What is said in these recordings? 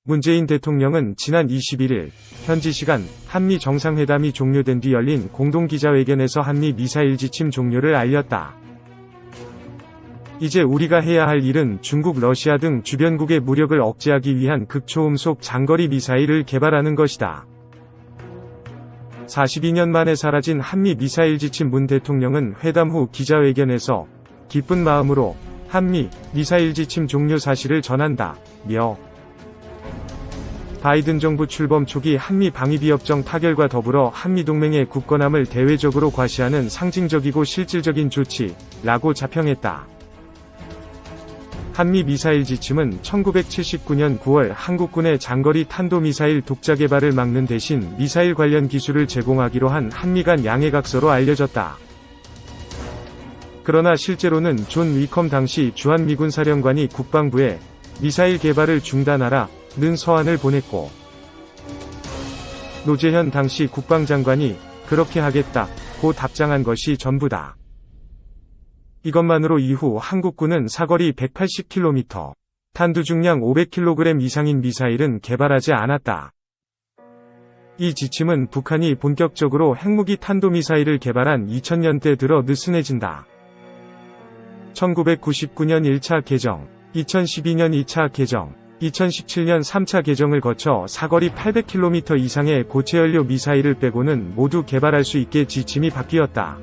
문재인 대통령은 지난 21일 현지 시간 한미 정상회담이 종료된 뒤 열린 공동기자회견에서 한미 미사일 지침 종료를 알렸다. 이제 우리가 해야 할 일은 중국, 러시아 등 주변국의 무력을 억제하기 위한 극초음속 장거리 미사일을 개발하는 것이다. 42년 만에 사라진 한미 미사일 지침. 문 대통령은 회담 후 기자회견에서 기쁜 마음으로 한미 미사일 지침 종료 사실을 전한다며 바이든 정부 출범 초기 한미 방위비협정 타결과 더불어 한미동맹의 굳건함을 대외적으로 과시하는 상징적이고 실질적인 조치라고 자평했다. 한미 미사일 지침은 1979년 9월 한국군의 장거리 탄도미사일 독자 개발을 막는 대신 미사일 관련 기술을 제공하기로 한 한미 간 양해각서로 알려졌다. 그러나 실제로는 존 위컴 당시 주한미군 사령관이 국방부에 미사일 개발을 중단하라는 서한을 보냈고, 노재현 당시 국방장관이 그렇게 하겠다고 답장한 것이 전부다. 이것만으로 이후 한국군은 사거리 180km, 탄두 중량 500kg 이상인 미사일은 개발하지 않았다. 이 지침은 북한이 본격적으로 핵무기 탄도미사일을 개발한 2000년대 들어 느슨해진다. 1999년 1차 개정, 2012년 2차 개정, 2017년 3차 개정을 거쳐 사거리 800km 이상의 고체연료 미사일을 빼고는 모두 개발할 수 있게 지침이 바뀌었다.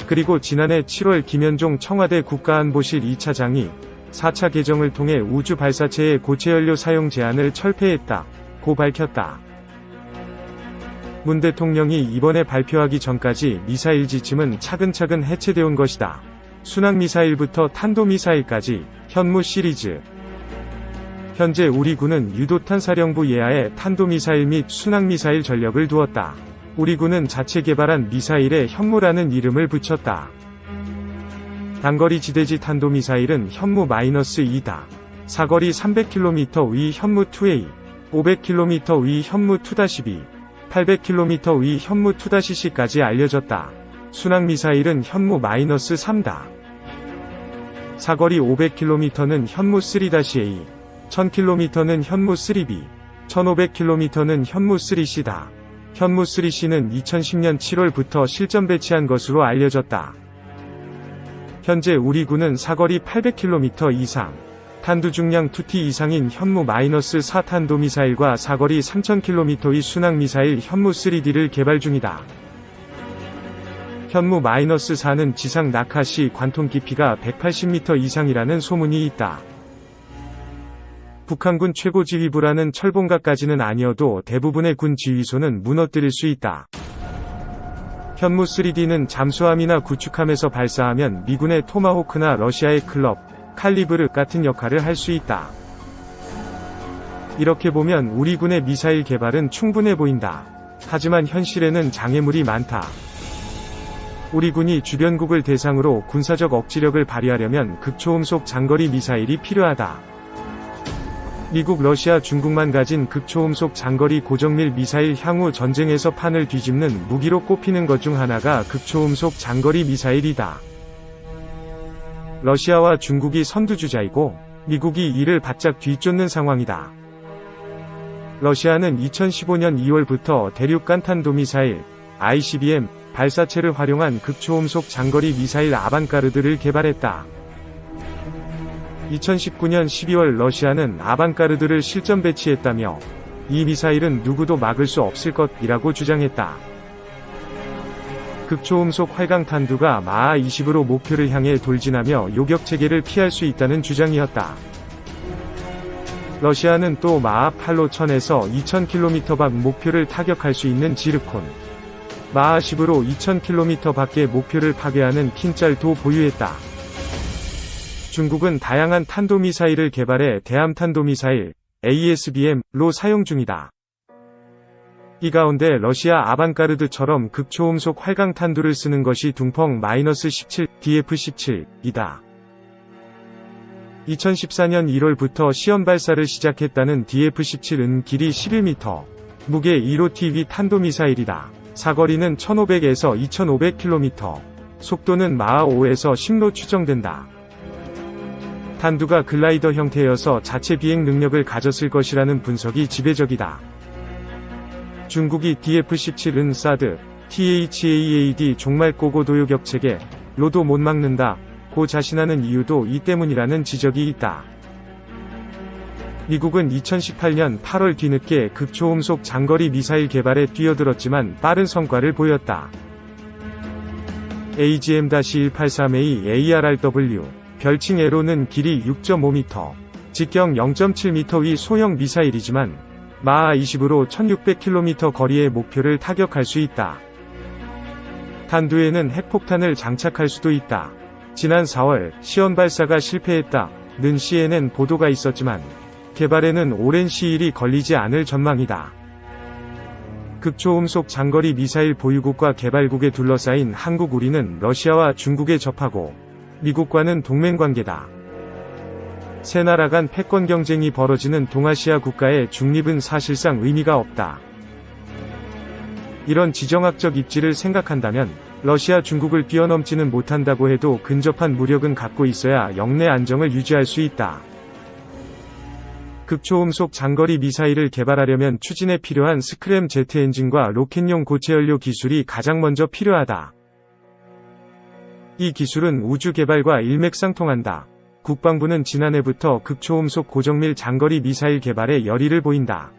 그리고 지난해 7월 김현종 청와대 국가안보실 2차장이 4차 개정을 통해 우주 발사체의 고체연료 사용 제한을 철폐했다고 밝혔다. 문 대통령이 이번에 발표하기 전까지 미사일 지침은 차근차근 해체되어 온 것이다. 순항미사일부터 탄도미사일까지 현무 시리즈. 현재 우리 군은 유도탄 사령부 예하에 탄도미사일 및 순항미사일 전력을 두었다. 우리 군은 자체 개발한 미사일에 현무라는 이름을 붙였다. 단거리 지대지 탄도미사일은 현무-2다. 사거리 300km 위 현무-2A, 500km 위 현무-2-B, 800km 위 현무-2-C까지 알려졌다. 순항미사일은 현무-3다. 사거리 500km는 현무-3-A, 1000km는 현무-3B, 1500km는 현무-3C다. 현무-3C는 2010년 7월부터 실전 배치한 것으로 알려졌다. 현재 우리 군은 사거리 800km 이상, 탄두 중량 2T 이상인 현무-4 탄도미사일과 사거리 3000km의 순항미사일 현무-3D를 개발 중이다. 현무-4는 지상 낙하 시 관통 깊이가 180m 이상이라는 소문이 있다. 북한군 최고지휘부라는 철봉각까지는 아니어도 대부분의 군 지휘소는 무너뜨릴 수 있다. 현무-3D는 잠수함이나 구축함에서 발사하면 미군의 토마호크나 러시아의 클럽, 칼리브르 같은 역할을 할 수 있다. 이렇게 보면 우리 군의 미사일 개발은 충분해 보인다. 하지만 현실에는 장애물이 많다. 우리 군이 주변국을 대상으로 군사적 억지력을 발휘하려면 극초음속 장거리 미사일이 필요하다. 미국, 러시아, 중국만 가진 극초음속 장거리 고정밀 미사일 향후 전쟁에서 판을 뒤집는 무기로 꼽히는 것 중 하나가 극초음속 장거리 미사일이다. 러시아와 중국이 선두주자이고 미국이 이를 바짝 뒤쫓는 상황이다. 러시아는 2015년 2월부터 대륙간 탄도미사일 ICBM 발사체를 활용한 극초음속 장거리 미사일 아방가르드를 개발했다. 2019년 12월 러시아는 아방가르드를 실전 배치했다며 이 미사일은 누구도 막을 수 없을 것이라고 주장했다. 극초음속 활강 탄두가 마하 20으로 목표를 향해 돌진하며 요격체계를 피할 수 있다는 주장이었다. 러시아는 또 마하 8로 1000에서 2000km 밖 목표를 타격할 수 있는 지르콘, 마하 10으로 2000km 밖의 목표를 파괴하는 킨짤도 보유했다. 중국은 다양한 탄도미사일을 개발해 대함탄도미사일 ASBM로 사용 중이다. 이 가운데 러시아 아방가르드처럼 극초음속 활강 탄두를 쓰는 것이 둥펑-17 DF-17이다. 2014년 1월부터 시험 발사를 시작했다는 DF-17은 길이 11m, 무게 1호TV 탄도미사일이다. 사거리는 1500에서 2500km, 속도는 마하 5에서 10로 추정된다. 탄두가 글라이더 형태여서 자체 비행 능력을 가졌을 것이라는 분석이 지배적이다. 중국이 DF-17은 사드, THAAD 종말 고고도요 격체계, 로도 못 막는다 고 자신하는 이유도 이 때문이라는 지적이 있다. 미국은 2018년 8월 뒤늦게 극초음속 장거리 미사일 개발에 뛰어들었지만 빠른 성과를 보였다. AGM-183A ARRW, 별칭 에로는 길이 6.5m, 직경 0.7m의 소형 미사일이지만 마하 20으로 1600km 거리의 목표를 타격할 수 있다. 탄두에는 핵폭탄을 장착할 수도 있다. 지난 4월 시험 발사가 실패했다는 CNN 보도가 있었지만 개발에는 오랜 시일이 걸리지 않을 전망이다. 극초음속 장거리 미사일 보유국과 개발국에 둘러싸인 한국 우리는 러시아와 중국에 접하고 미국과는 동맹관계다. 세 나라 간 패권 경쟁이 벌어지는 동아시아 국가의 중립은 사실상 의미가 없다. 이런 지정학적 입지를 생각한다면 러시아 중국을 뛰어넘지는 못한다고 해도 근접한 무력은 갖고 있어야 영내 안정을 유지할 수 있다. 극초음속 장거리 미사일을 개발하려면 추진에 필요한 스크램 제트 엔진과 로켓용 고체연료 기술이 가장 먼저 필요하다. 이 기술은 우주 개발과 일맥상통한다. 국방부는 지난해부터 극초음속 고정밀 장거리 미사일 개발에 열의를 보인다.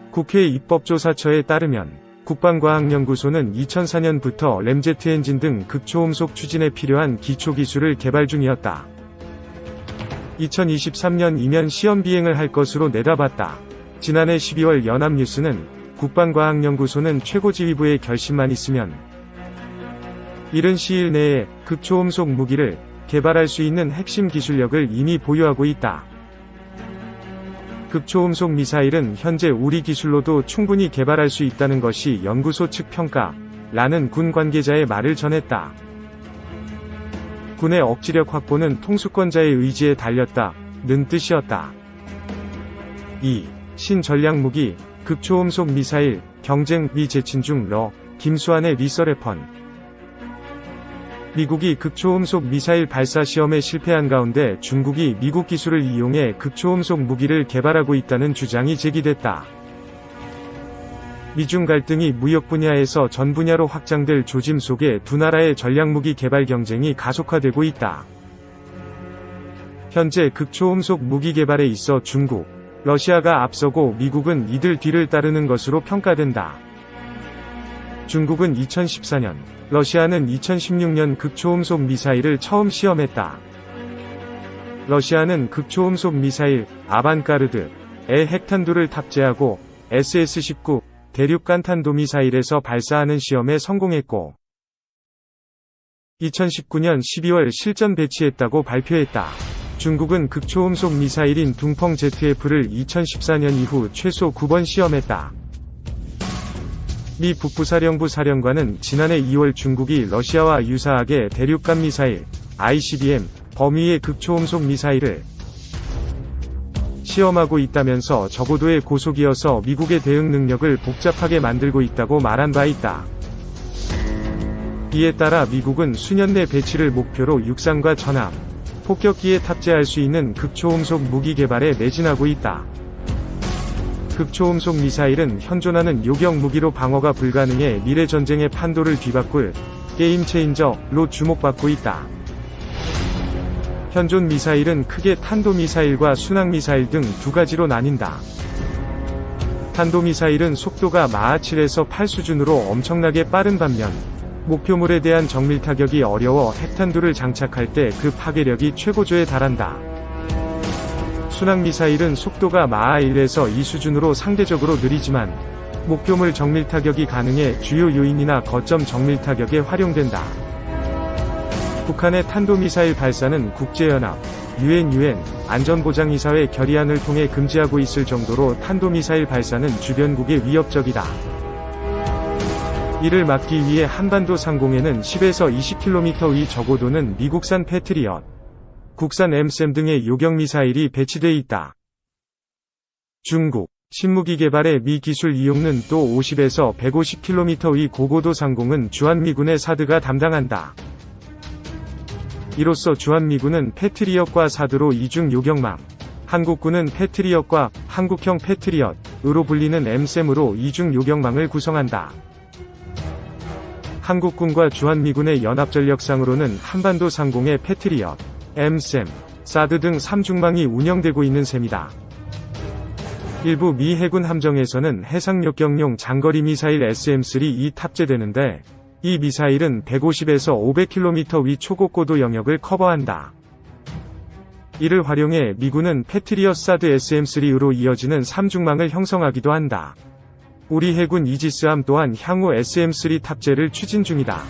국회 입법조사처에 따르면 국방과학연구소는 2004년부터 램제트 엔진 등 극초음속 추진에 필요한 기초기술을 개발 중이었다. 2023년이면 시험 비행을 할 것으로 내다봤다. 지난해 12월 연합뉴스는 국방과학연구소는 최고지휘부의 결심만 있으면 이른 시일 내에 극초음속 무기를 개발할 수 있는 핵심 기술력을 이미 보유하고 있다. 극초음속 미사일은 현재 우리 기술로도 충분히 개발할 수 있다는 것이 연구소 측 평가라는 군 관계자의 말을 전했다. 군의 억지력 확보는 통수권자의 의지에 달렸다는 뜻이었다. 2. 신전략무기, 극초음속 미사일, 경쟁 미 재친 중 김수환의 리서레펀. 미국이 극초음속 미사일 발사 시험에 실패한 가운데 중국이 미국 기술을 이용해 극초음속 무기를 개발하고 있다는 주장이 제기됐다. 미중 갈등이 무역 분야에서 전 분야로 확장될 조짐 속에 두 나라의 전략무기 개발 경쟁이 가속화되고 있다. 현재 극초음속 무기 개발에 있어 중국, 러시아가 앞서고 미국은 이들 뒤를 따르는 것으로 평가된다. 중국은 2014년, 러시아는 2016년 극초음속 미사일을 처음 시험했다. 러시아는 극초음속 미사일 아반가르드에 핵탄두를 탑재하고 SS-19 대륙간 탄도미사일에서 발사하는 시험에 성공했고 2019년 12월 실전 배치했다고 발표했다. 중국은 극초음속 미사일인 둥펑 ZF를 2014년 이후 최소 9번 시험했다. 미 북부사령부 사령관은 지난해 2월 중국이 러시아와 유사하게 대륙간 미사일 ICBM 범위의 극초음속 미사일을 시험하고 있다면서 저고도의 고속이어서 미국의 대응 능력을 복잡하게 만들고 있다고 말한 바 있다. 이에 따라 미국은 수년 내 배치를 목표로 육상과 전함, 폭격기에 탑재할 수 있는 극초음속 무기 개발에 매진하고 있다. 극초음속 미사일은 현존하는 요격 무기로 방어가 불가능해 미래 전쟁의 판도를 뒤바꿀 게임 체인저로 주목받고 있다. 현존 미사일은 크게 탄도미사일과 순항미사일 등 두 가지로 나뉜다. 탄도미사일은 속도가 마하 7에서 8 수준으로 엄청나게 빠른 반면 목표물에 대한 정밀 타격이 어려워 핵탄두를 장착할 때 그 파괴력이 최고조에 달한다. 순항미사일은 속도가 마하 1에서 2 수준으로 상대적으로 느리지만 목표물 정밀 타격이 가능해 주요 요인이나 거점 정밀 타격에 활용된다. 북한의 탄도미사일 발사는 국제연합, UN 안전보장이사회 결의안을 통해 금지하고 있을 정도로 탄도미사일 발사는 주변국에 위협적이다. 이를 막기 위해 한반도 상공에는 10에서 20km의 저고도는 미국산 패트리엇, 국산 엠셈 등의 요격미사일이 배치돼 있다. 중국, 신무기 개발의 미 기술 이용은 또 50에서 150km의 고고도 상공은 주한미군의 사드가 담당한다. 이로써 주한미군은 패트리엇과 사드로 이중 요격망, 한국군은 패트리엇과 한국형 패트리엇으로 불리는 엠셈으로 이중 요격망을 구성한다. 한국군과 주한미군의 연합전력상으로는 한반도 상공의 패트리엇, 엠셈, 사드 등 3중망이 운영되고 있는 셈이다. 일부 미 해군 함정에서는 해상력격용 장거리 미사일 SM-3이 탑재되는데, 이 미사일은 150에서 500km 위 초고고도 영역을 커버한다. 이를 활용해 미군은 패트리엇 사드 SM-3으로 이어지는 3중망을 형성하기도 한다. 우리 해군 이지스함 또한 향후 SM-3 탑재를 추진 중이다.